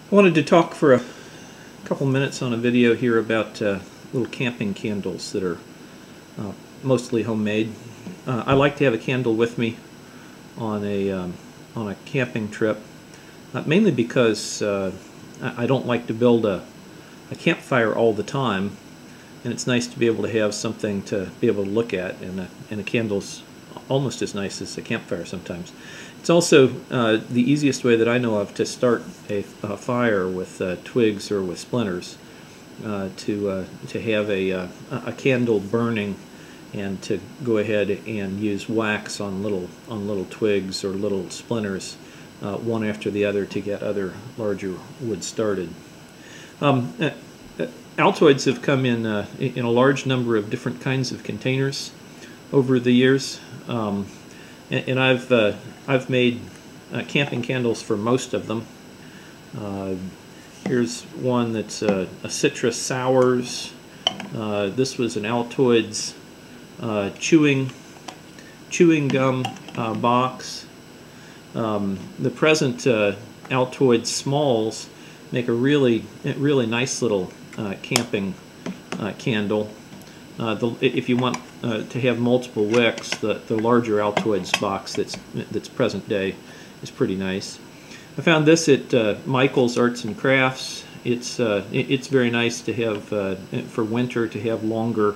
I wanted to talk for a couple minutes on a video here about little camping candles that are mostly homemade. I like to have a candle with me on a camping trip, mainly because I don't like to build a campfire all the time, and it's nice to be able to have something to be able to look at, and a candle's almost as nice as a campfire sometimes. It's also the easiest way that I know of to start a fire with twigs or with splinters, to have a candle burning, and to go ahead and use wax on little twigs or little splinters, one after the other, to get other larger wood started. Altoids have come in a large number of different kinds of containers over the years, and I've made camping candles for most of them. Here's one that's a citrus sours. This was an Altoids chewing gum box. The present Altoids smalls make a really nice little camping candle. If you want to have multiple wicks, the larger Altoids box that's present day is pretty nice. I found this at Michael's Arts and Crafts. It's very nice to have for winter, to have longer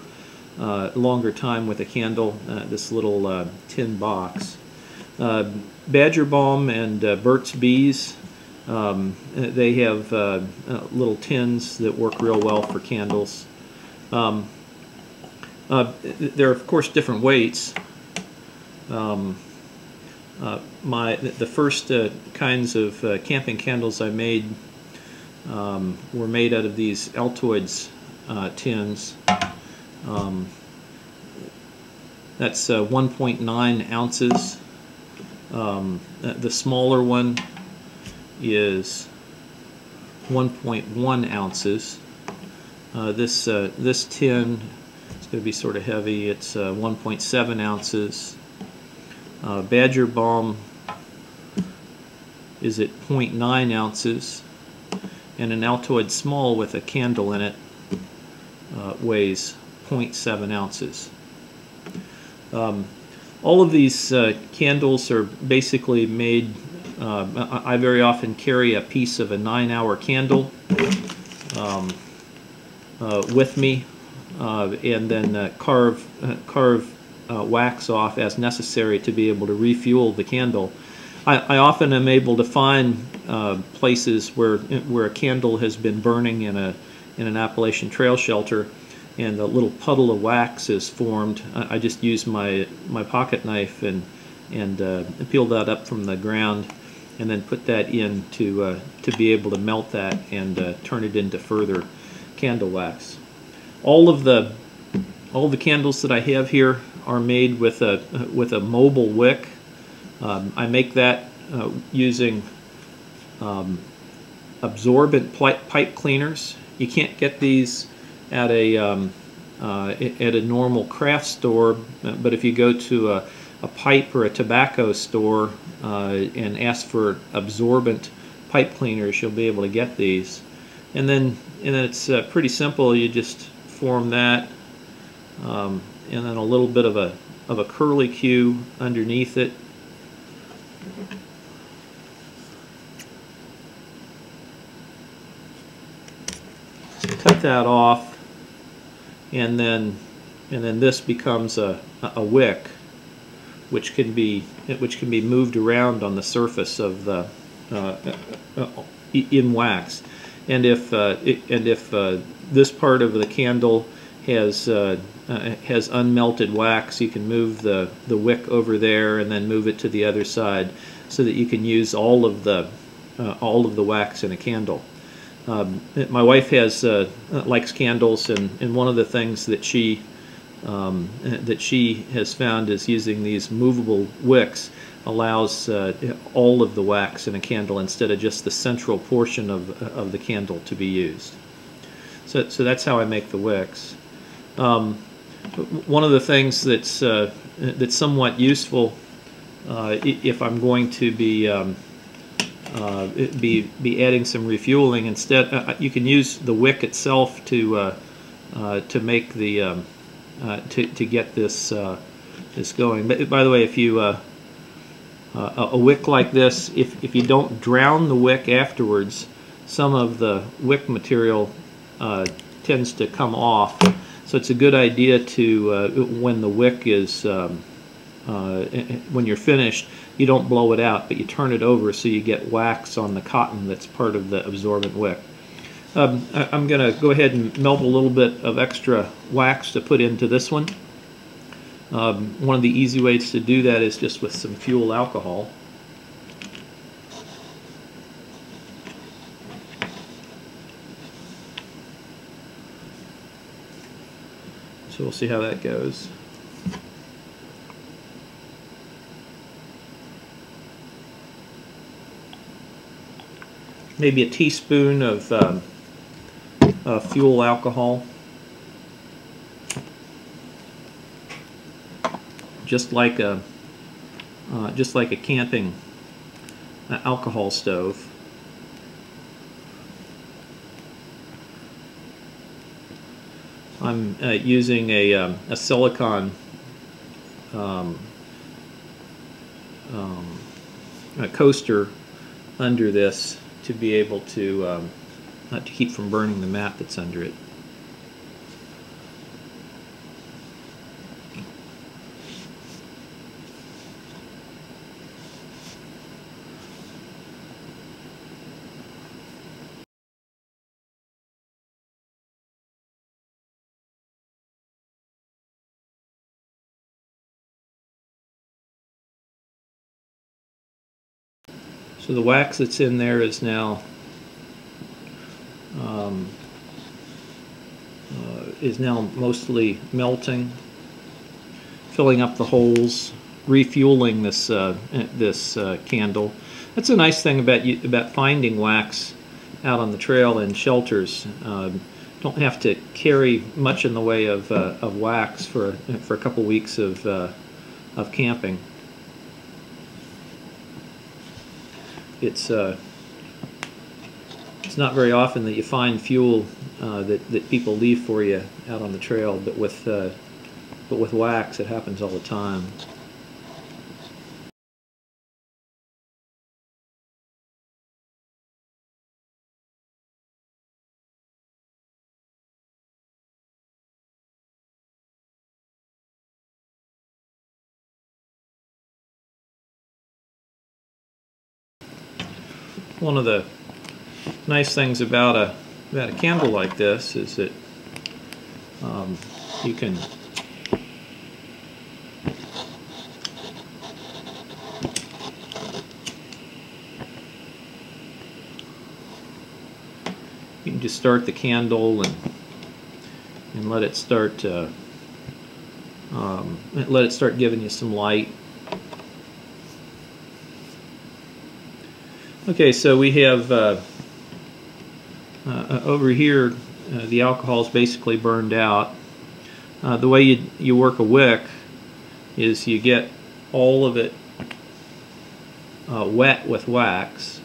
time with a candle. This little tin box. Badger Balm and Burt's Bees. They have little tins that work real well for candles. There are, of course, different weights. The first kinds of camping candles I made were made out of these Altoids tins. That's 1.9 ounces. The smaller one is 1.1 ounces. This tin is going to be sort of heavy. It's 1.7 ounces. Badger Balm is at 0.9 ounces, and an Altoid small with a candle in it weighs 0.7 ounces. All of these candles are basically made. I very often carry a piece of a 9-hour candle with me, and then carve wax off as necessary to be able to refuel the candle. I often am able to find places where a candle has been burning in an Appalachian trail shelter, and a little puddle of wax is formed. I just use my pocket knife and peel that up from the ground, and then put that in to be able to melt that and turn it into further candle wax. All the candles that I have here are made with a mobile wick. I make that using absorbent pipe cleaners. You can't get these at a normal craft store, but if you go to a pipe or a tobacco store and ask for absorbent pipe cleaners, you'll be able to get these. And then it's pretty simple. You just form that, and then a little bit of a curlicue underneath it. Cut that off, and then this becomes a wick, which can be moved around on the surface of the in wax. And if this part of the candle has unmelted wax, you can move the wick over there and then move it to the other side, so that you can use all of the wax in a candle. My wife likes candles, and one of the things that she has found is using these movable wicks allows all of the wax in a candle instead of just the central portion of the candle to be used. So that's how I make the wicks. One of the things that's somewhat useful if I'm going to be be adding some refueling. Instead, you can use the wick itself to make the to get this this going. But by the way, if you a wick like this, if you don't drown the wick afterwards, some of the wick material tends to come off. So it's a good idea to when the wick is when you're finished, you don't blow it out, but you turn it over so you get wax on the cotton that's part of the absorbent wick. I'm going to go ahead and melt a little bit of extra wax to put into this one. One of the easy ways to do that is just with some fuel alcohol. So we'll see how that goes. Maybe a teaspoon of fuel alcohol, just like a camping alcohol stove. I'm using a silicone a coaster under this to be able to keep from burning the mat that's under it. So the wax that's in there is now mostly melting, filling up the holes, refueling this candle. That's a nice thing about finding wax out on the trail in shelters. Don't have to carry much in the way of wax for a couple weeks of camping. It's not very often that you find fuel that people leave for you out on the trail, but with wax it happens all the time. One of the nice things about a candle like this is that you can just start the candle and let it start giving you some light. Okay, so we have over here the alcohol is basically burned out. The way you work a wick is you get all of it wet with wax.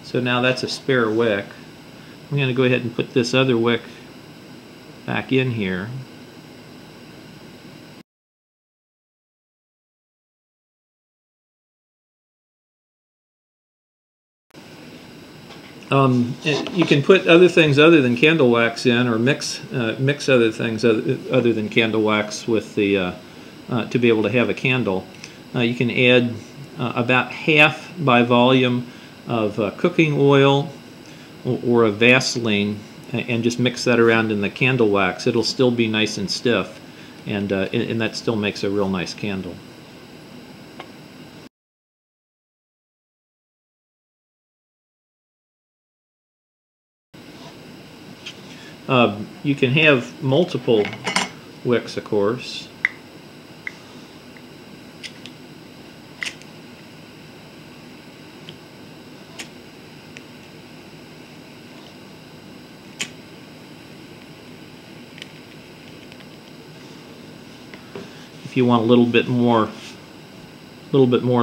So now that's a spare wick. I'm going to go ahead and put this other wick back in here. You can put other things other than candle wax in, or mix other things other than candle wax with the to be able to have a candle. You can add about half by volume of cooking oil or a Vaseline, and just mix that around in the candle wax. It'll still be nice and stiff, and that still makes a real nice candle. You can have multiple wicks, of course. if you want a little bit more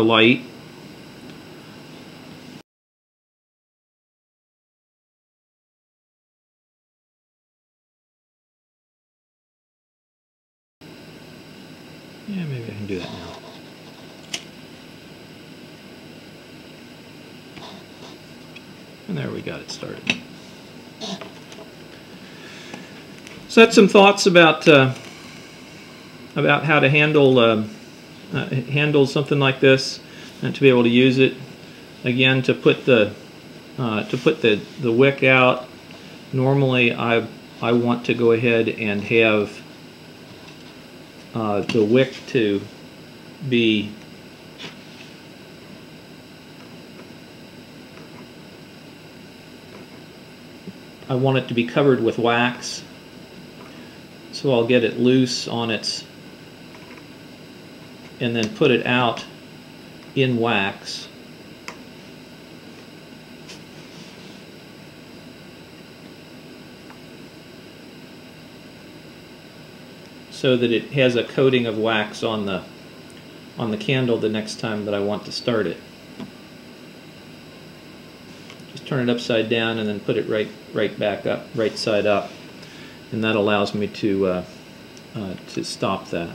light. Yeah, maybe I can do that now. And there, we got it started. So that's some thoughts about how to handle something like this, and to be able to use it. Again, to put the wick out. Normally, I want to go ahead and have the wick to be covered with wax, so I'll get it loose on its, and then put it out in wax. So that it has a coating of wax on the candle the next time that I want to start it. Just turn it upside down and then put it right back up, right side up, and that allows me to stop that.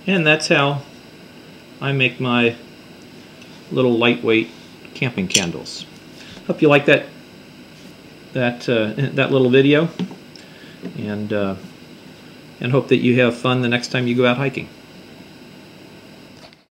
And that's how I make my little lightweight camping candles. Hope you like that little video, and hope that you have fun the next time you go out hiking.